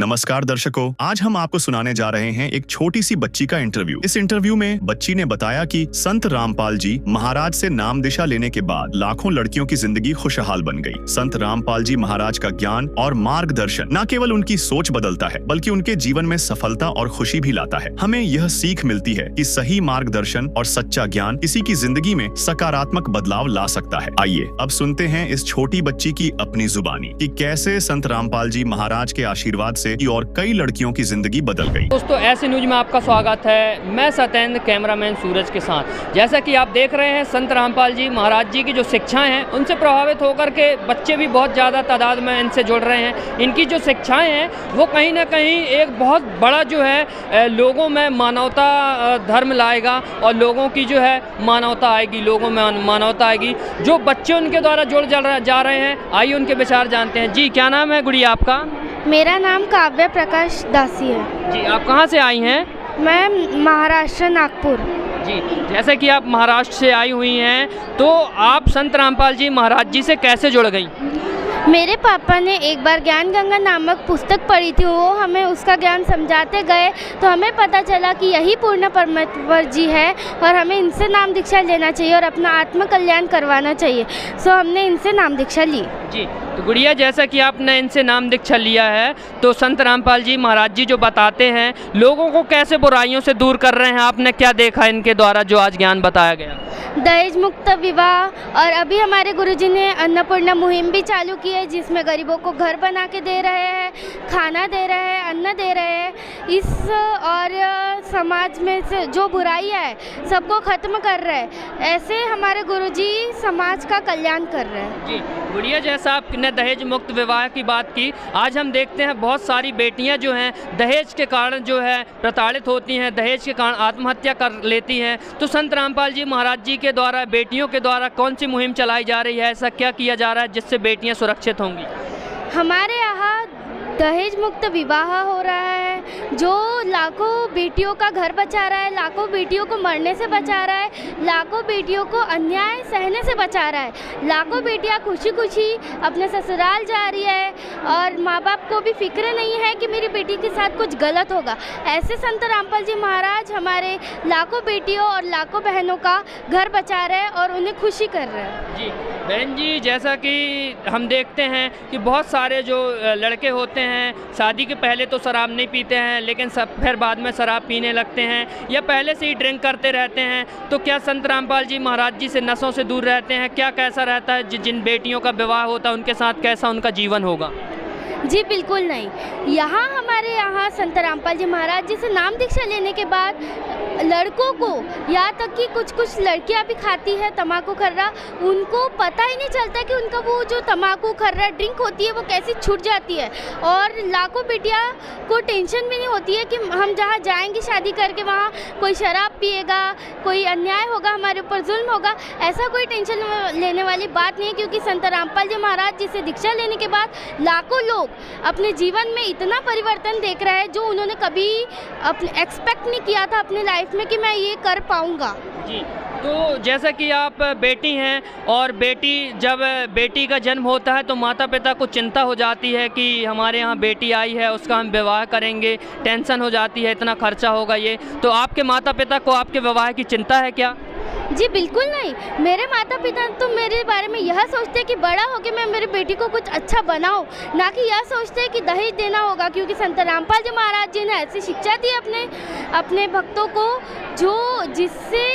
नमस्कार दर्शकों, आज हम आपको सुनाने जा रहे हैं एक छोटी सी बच्ची का इंटरव्यू। इस इंटरव्यू में बच्ची ने बताया कि संत रामपाल जी महाराज से नाम दिशा लेने के बाद लाखों लड़कियों की जिंदगी खुशहाल बन गई। संत रामपाल जी महाराज का ज्ञान और मार्गदर्शन न केवल उनकी सोच बदलता है बल्कि उनके जीवन में सफलता और खुशी भी लाता है। हमें यह सीख मिलती है कि सही मार्गदर्शन और सच्चा ज्ञान किसी की जिंदगी में सकारात्मक बदलाव ला सकता है। आइए अब सुनते हैं इस छोटी बच्ची की अपनी जुबानी कि कैसे संत रामपाल जी महाराज के आशीर्वाद से और कई लड़कियों की जिंदगी बदल गई। दोस्तों, ऐसे न्यूज में आपका स्वागत है। मैं सत्येंद्र, कैमरामैन सूरज के साथ। जैसा कि आप देख रहे हैं, संत रामपाल जी महाराज जी की जो शिक्षाएं हैं उनसे प्रभावित होकर के बच्चे भी बहुत ज़्यादा तादाद में इनसे जुड़ रहे हैं। इनकी जो शिक्षाएं हैं वो कहीं ना कहीं एक बहुत बड़ा जो है लोगों में मानवता धर्म लाएगा और लोगों की जो है मानवता आएगी, लोगों में मानवता आएगी। जो बच्चे उनके द्वारा जुड़ जा रहे हैं, आइए उनके विचार जानते हैं। जी, क्या नाम है गुड़िया आपका? मेरा नाम काव्य प्रकाश दासी है। जी, आप कहाँ से आई हैं? मैं महाराष्ट्र, नागपुर। जी, जैसे कि आप महाराष्ट्र से आई हुई हैं, तो आप संत रामपाल जी महाराज जी से कैसे जुड़ गई? मेरे पापा ने एक बार ज्ञान गंगा नामक पुस्तक पढ़ी थी। वो हमें उसका ज्ञान समझाते गए तो हमें पता चला कि यही पूर्ण परमेश्वर जी है और हमें इनसे नाम दीक्षा लेना चाहिए और अपना आत्म कल्याण करवाना चाहिए। सो हमने इनसे नाम दीक्षा ली। जी, तो गुड़िया, जैसा कि आपने इनसे नाम दीक्षा लिया है, तो संत रामपाल जी महाराज जी जो बताते हैं लोगों को कैसे बुराइयों से दूर कर रहे हैं, आपने क्या देखा इनके द्वारा जो आज ज्ञान बताया गया? दहेज मुक्त विवाह, और अभी हमारे गुरुजी ने अन्नपूर्णा मुहिम भी चालू की है जिसमें गरीबों को घर बना के दे रहे हैं, खाना दे रहे हैं, अन्न दे रहे हैं। इस और समाज में से जो बुराइयां है सबको ख़त्म कर रहे हैं। ऐसे हमारे गुरुजी समाज का कल्याण कर रहे हैं। जी गुड़िया, जैसा आपने दहेज मुक्त विवाह की बात की, आज हम देखते हैं बहुत सारी बेटियां जो हैं दहेज के कारण जो है प्रताड़ित होती हैं, दहेज के कारण आत्महत्या कर लेती हैं। तो संत रामपाल जी महाराज जी के द्वारा बेटियों के द्वारा कौन सी मुहिम चलाई जा रही है, ऐसा क्या किया जा रहा है जिससे बेटियां सुरक्षित होंगी? हमारे यहाँ दहेज मुक्त विवाह हो रहा है जो लाखों बेटियों का घर बचा रहा है, लाखों बेटियों को मरने से बचा रहा है, लाखों बेटियों को अन्याय सहने से बचा रहा है। लाखों बेटियां खुशी खुशी अपने ससुराल जा रही है और माँ बाप को भी फिक्र नहीं है कि मेरी बेटी के साथ कुछ गलत होगा। ऐसे संत रामपाल जी महाराज हमारे लाखों बेटियों और लाखों बहनों का घर बचा रहे हैं और उन्हें खुशी कर रहे हैं। जी बहन जी, जैसा कि हम देखते हैं कि बहुत सारे जो लड़के होते हैं शादी के पहले तो शराब नहीं पीते हैं, लेकिन फिर बाद में शराब पीने लगते हैं या पहले से ही ड्रिंक करते रहते हैं। तो क्या संत रामपाल जी महाराज जी से नशों से दूर रहते हैं? क्या कैसा रहता है जिन बेटियों का विवाह होता है उनके साथ कैसा उनका जीवन होगा? जी बिल्कुल नहीं। हमारे यहाँ संत रामपाल जी महाराज जी से नाम दीक्षा लेने के बाद लड़कों को, यहाँ तक कि कुछ लड़कियाँ भी खाती है तम्बाकू खर्रा, उनको पता ही नहीं चलता कि उनका वो जो तम्बाकू खर्रा ड्रिंक होती है वो कैसी छूट जाती है। और लाखों बेटियाँ को टेंशन भी नहीं होती है कि हम जहाँ जाएंगे शादी करके वहाँ कोई शराब पिएगा, कोई अन्याय होगा, हमारे ऊपर जुल्म होगा। ऐसा कोई टेंशन लेने वाली बात नहीं है, क्योंकि संत रामपाल जी महाराज जी से दीक्षा लेने के बाद लाखों लोग अपने जीवन में इतना परिवर्तन देख रहे हैं जो उन्होंने कभी अपने एक्सपेक्ट नहीं किया था अपनी लाइफ में कि मैं ये कर पाऊंगा। जी, तो जैसा कि आप बेटी हैं और जब बेटी का जन्म होता है तो माता पिता को चिंता हो जाती है कि हमारे यहाँ बेटी आई है, उसका हम विवाह करेंगे, टेंशन हो जाती है, इतना खर्चा होगा ये। तो आपके माता पिता को आपके विवाह की चिंता है क्या? जी बिल्कुल नहीं। मेरे माता पिता तो मेरे बारे में यह सोचते हैं कि बड़ा होकर मैं मेरी बेटी को कुछ अच्छा बनाऊं, ना कि यह सोचते हैं कि दहेज देना होगा। क्योंकि संत रामपाल जी महाराज जी ने ऐसी शिक्षा दी अपने भक्तों को जिससे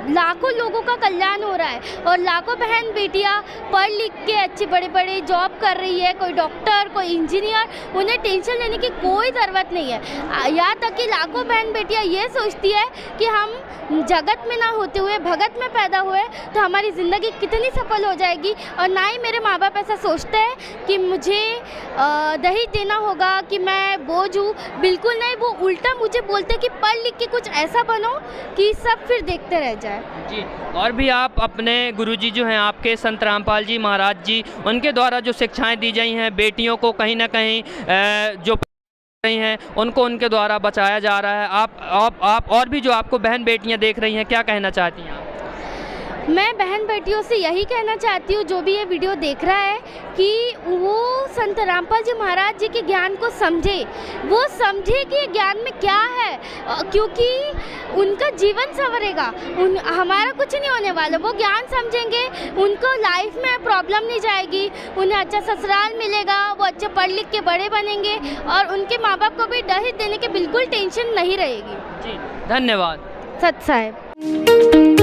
लाखों लोगों का कल्याण हो रहा है और लाखों बहन बेटियां पढ़ लिख के अच्छी बड़े जॉब कर रही है, कोई डॉक्टर, कोई इंजीनियर। उन्हें टेंशन लेने की कोई ज़रूरत नहीं है। यहाँ तक कि लाखों बहन बेटियां ये सोचती है कि हम जगत में ना होते हुए भगत में पैदा हुए तो हमारी ज़िंदगी कितनी सफल हो जाएगी। और ना ही मेरे माँ बाप ऐसा सोचते हैं कि मुझे दहेज देना होगा, कि मैं बोझ हूँ। बिल्कुल नहीं, वो उल्टा मुझे बोलते कि पढ़ लिख के कुछ ऐसा बनो कि सब फिर देखते रह जाए। जी, और भी आप अपने गुरुजी जो हैं आपके संत रामपाल जी महाराज जी, उनके द्वारा जो शिक्षाएं दी गई हैं बेटियों को कहीं ना कहीं जो रही हैं उनको उनके द्वारा बचाया जा रहा है। आप और भी जो आपको बहन बेटियां देख रही हैं, क्या कहना चाहती हैं आप? मैं बहन बेटियों से यही कहना चाहती हूँ जो भी ये वीडियो देख रहा है कि वो संत रामपाल जी महाराज जी के ज्ञान को समझे, वो समझे कि ज्ञान में क्या है, क्योंकि उनका जीवन संवरेगा। हमारा कुछ नहीं होने वाला, वो ज्ञान समझेंगे, उनको लाइफ में प्रॉब्लम नहीं जाएगी, उन्हें अच्छा ससुराल मिलेगा, वो अच्छे पढ़ लिख के बड़े बनेंगे और उनके माँ बाप को भी दहेज देने की बिल्कुल टेंशन नहीं रहेगी। जी धन्यवाद। सत साहेब।